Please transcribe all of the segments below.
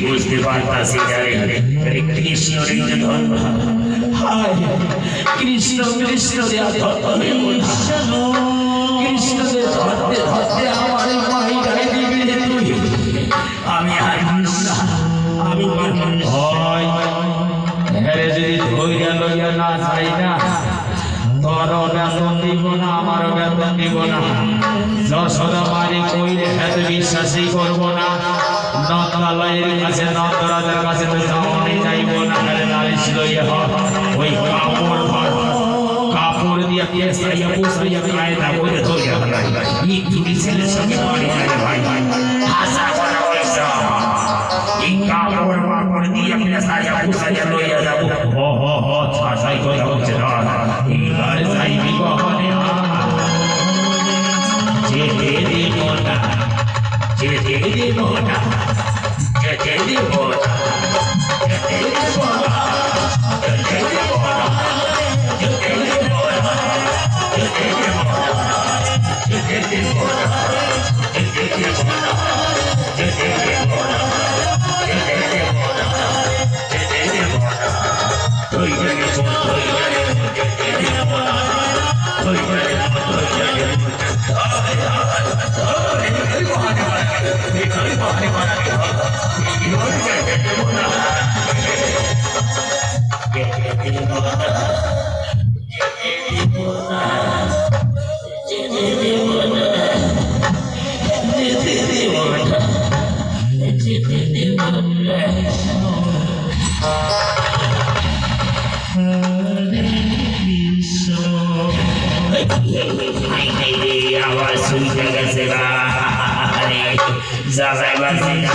বুঝতে পারতাছি কৃষ্ণ ধর্ম কৃষ্ণ কৃষ্ণ কৃষ্ণকে ধরতে ধরতে আমার মাই গায়ে দিবি তুই আমি আর আমি হয় হেরে যদি ধৈর্য লইয়া না যাই না তোরও বেতন দিব না আমারও বেতন দিব না যশোদা মারি কইলে এত বিশ্বাসই করবো না নন্দালয়ের কাছে নন্দরাজের কাছে তো যাওয়াই যাইব না হেরে নালিশ লইয়া ওই কাপড় দিয়ে পেঁচাইয়া পুষাইয়া গায়ে না বলে ধরিয়া তুমি ছেলের সঙ্গে বাড়ি যাবে ভাই আশা করা হয়েছে এই কাপড় মাপড় দিয়ে পেঁচাইয়া পুষাইয়া লইয়া যাবো ছাসাই কথা হচ্ছে না এবার যাইবি কখনে যেতে দিব না যেতে দিব না যেতে দিব না যেতে দিব না যেতে দিব না যেতে দিব না যেতে দিব না যেতে দিব না যেতে দিব না যেতে দিব না যেতে দিব না যেতে দিব না তুই গেলে তুই গেলে যেতে দিব না তুই গেলে তুই গেলে আবার শুনতে গেছে না যাই বাজে না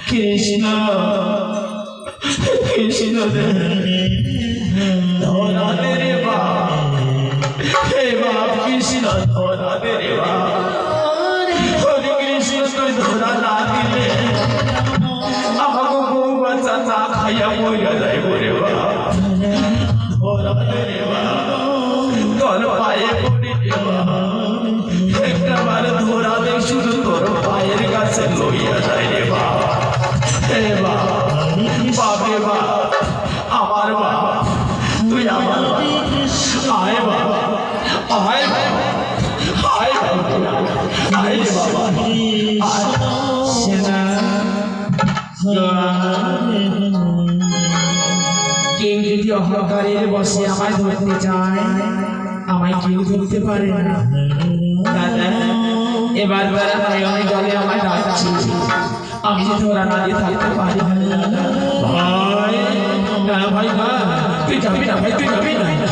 কৃষ্ণ কৃষ্ণ ধরা দে রে বাপ হে বাপ কৃষ্ণ ধরা দে রে বাপ হরে কৃষ্ণ তুই ধরা না দিলে আমাকে বউ বাচ্চা না খাইয়া মরিয়া যাইব রে বাপ ধরা দে রে বাপ তোর পায়ে পড়ি রে বাপ একটা বার ধরা দে শুধু তোর পায়ের কাছে লইয়া যায় রে বাপ হে বাপ বাপে বাপ আমার বাপ তুই আমার আয় বাবা আয় বাবা আয় বাবা আয় বাবা সেনা কেউ যদি অহংকারের বসে আমায় ধরতে চায় আমায় কেউ ধরতে পারে না দাদা এবার বেলা নয়নে জলে আমায় ডাকছি আমি যে ধরা না দিয়ে থাকতে পারি ভাই না ভাই তুই যাবি না ভাই তুই যাবি না